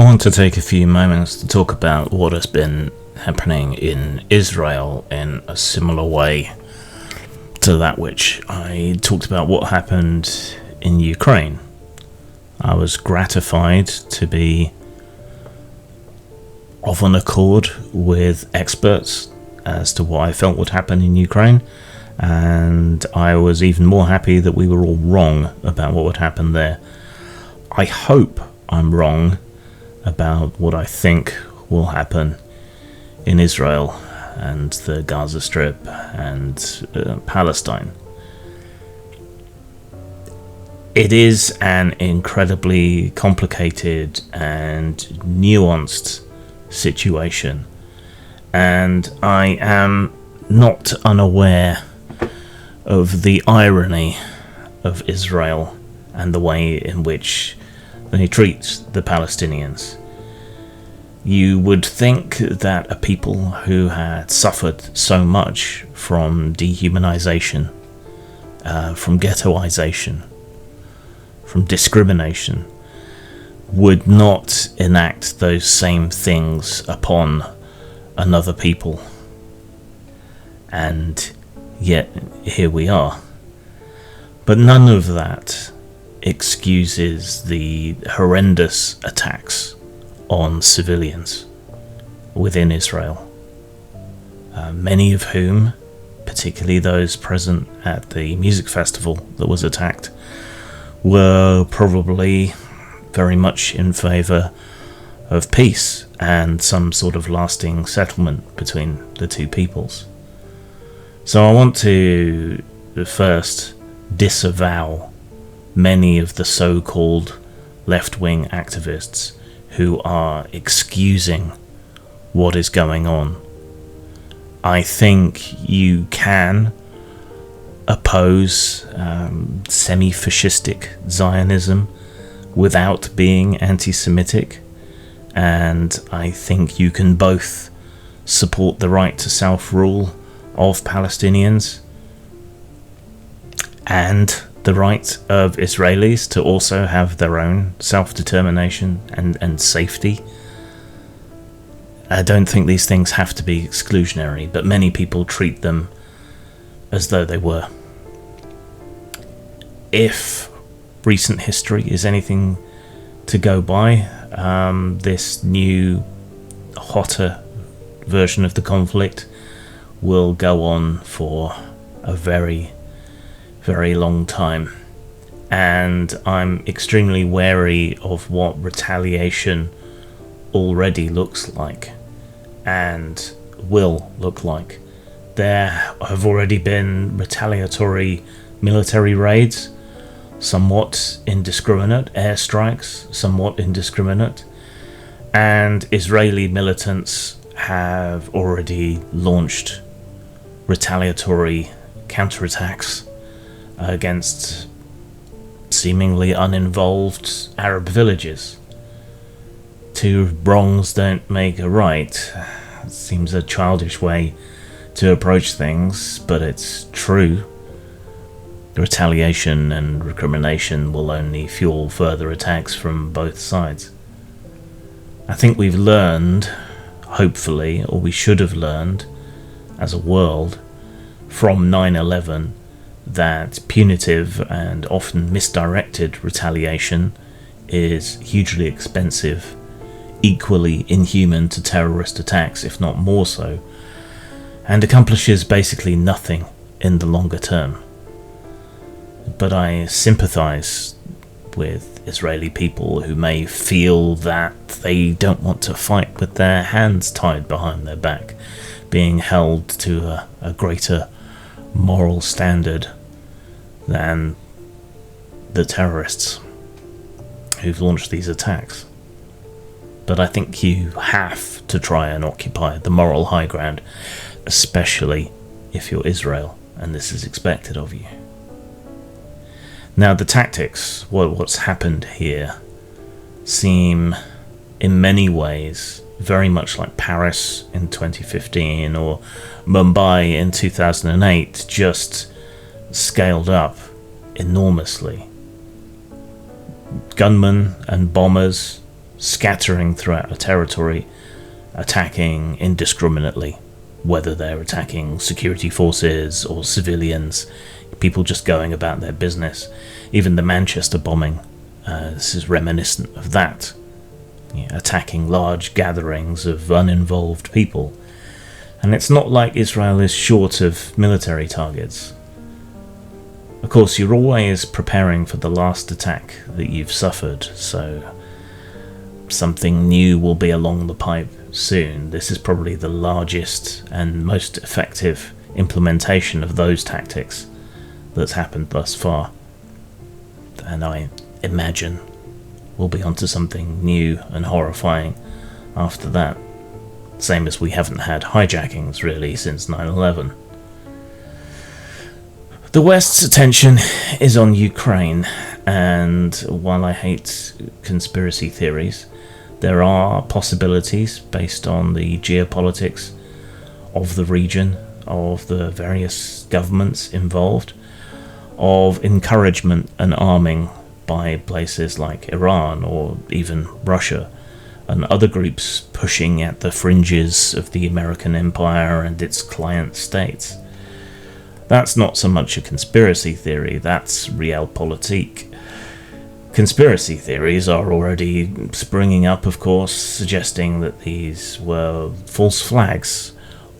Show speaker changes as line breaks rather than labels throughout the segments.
want to take a few moments to talk about what has been happening in Israel in a similar way to that which I talked about what happened in Ukraine. I was gratified to be of an accord with experts as to what I felt would happen in Ukraine, and I was even more happy that we were all wrong about what would happen there. I hope I'm wrong about what I think will happen in Israel and the Gaza Strip and Palestine. It is an incredibly complicated and nuanced situation, and I am not unaware of the irony of Israel and the way in which they treat the Palestinians. You would think that a people who had suffered so much from dehumanization, from ghettoization, from discrimination, would not enact those same things upon another people. And yet, here we are. But none of that excuses the horrendous attacks on civilians within Israel, many of whom, particularly those present at the music festival that was attacked, were probably very much in favour of peace and some sort of lasting settlement between the two peoples. So I want to first disavow many of the so-called left-wing activists who are excusing what is going on. I think you can oppose semi-fascistic Zionism without being anti-Semitic, and I think you can both support the right to self-rule of Palestinians and the right of Israelis to also have their own self-determination and safety. I don't think these things have to be exclusionary, but many people treat them as though they were. If recent history is anything to go by, this new, hotter version of the conflict will go on for a very, very long time, and I'm extremely wary of what retaliation already looks like and will look like. There have already been retaliatory military raids, somewhat indiscriminate, airstrikes, somewhat indiscriminate, and Israeli militants have already launched retaliatory counterattacks against seemingly uninvolved Arab villages. Two wrongs don't make a right. It seems a childish way to approach things, but it's true. Retaliation and recrimination will only fuel further attacks from both sides. I think we've learned, hopefully, or we should have learned as a world from 9/11, that punitive and often misdirected retaliation is hugely expensive, equally inhuman to terrorist attacks, if not more so, and accomplishes basically nothing in the longer term. But I sympathise with Israeli people who may feel that they don't want to fight with their hands tied behind their back, being held to a greater moral standard than the terrorists who've launched these attacks. But I think you have to try and occupy the moral high ground, especially if you're Israel and this is expected of you. Now the tactics, what's happened here, seem in many ways very much like Paris in 2015 or Mumbai in 2008, just scaled up enormously. Gunmen and bombers scattering throughout a territory, attacking indiscriminately, whether they're attacking security forces or civilians, people just going about their business. Even the Manchester bombing, this is reminiscent of that, attacking large gatherings of uninvolved people. And it's not like Israel is short of military targets. Of course, you're always preparing for the last attack that you've suffered, so something new will be along the pipe soon. This is probably the largest and most effective implementation of those tactics that's happened thus far. And I imagine we'll be onto something new and horrifying after that. Same as we haven't had hijackings really since 9/11. The West's attention is on Ukraine, and while I hate conspiracy theories, there are possibilities based on the geopolitics of the region, of the various governments involved, of encouragement and arming by places like Iran or even Russia, and other groups pushing at the fringes of the American empire and its client states. That's not so much a conspiracy theory, that's realpolitik. Conspiracy theories are already springing up, of course, suggesting that these were false flags,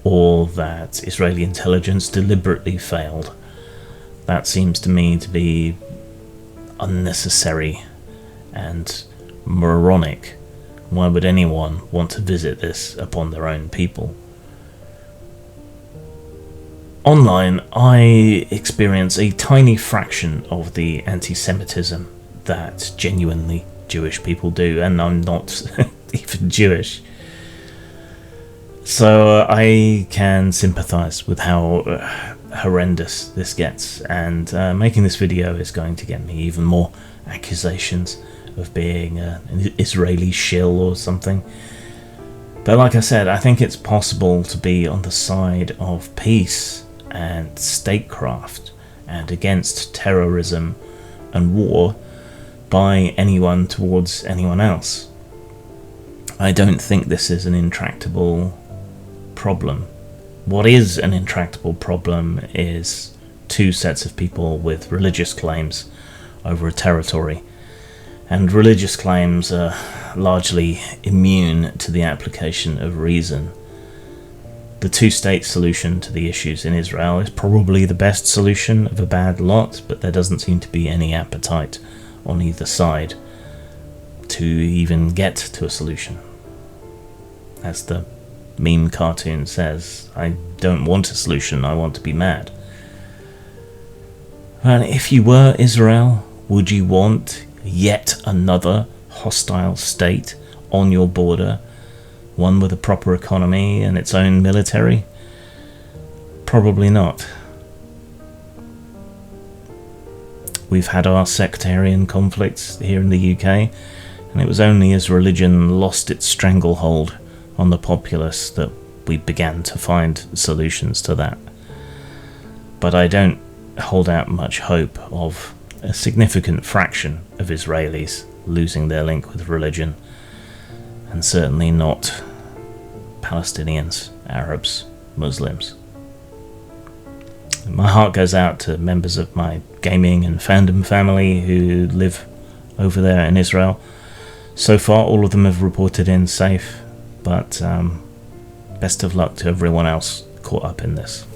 or that Israeli intelligence deliberately failed. That seems to me to be unnecessary and moronic. Why would anyone want to visit this upon their own people? Online, I experience a tiny fraction of the anti-Semitism that genuinely Jewish people do, and I'm not even Jewish. So I can sympathise with how horrendous this gets, and making this video is going to get me even more accusations of being an Israeli shill or something. But like I said, I think it's possible to be on the side of peace and statecraft and against terrorism and war by anyone towards anyone else. I don't think this is an intractable problem. What is an intractable problem is two sets of people with religious claims over a territory, and religious claims are largely immune to the application of reason. The two-state solution to the issues in Israel is probably the best solution of a bad lot, but there doesn't seem to be any appetite on either side to even get to a solution. As the meme cartoon says, I don't want a solution, I want to be mad. And if you were Israel, would you want yet another hostile state on your border? One with a proper economy and its own military? Probably not. We've had our sectarian conflicts here in the UK, and it was only as religion lost its stranglehold on the populace that we began to find solutions to that. But I don't hold out much hope of a significant fraction of Israelis losing their link with religion, and certainly not Palestinians, Arabs, Muslims. My heart goes out to members of my gaming and fandom family who live over there in Israel. So far, all of them have reported in safe, but best of luck to everyone else caught up in this.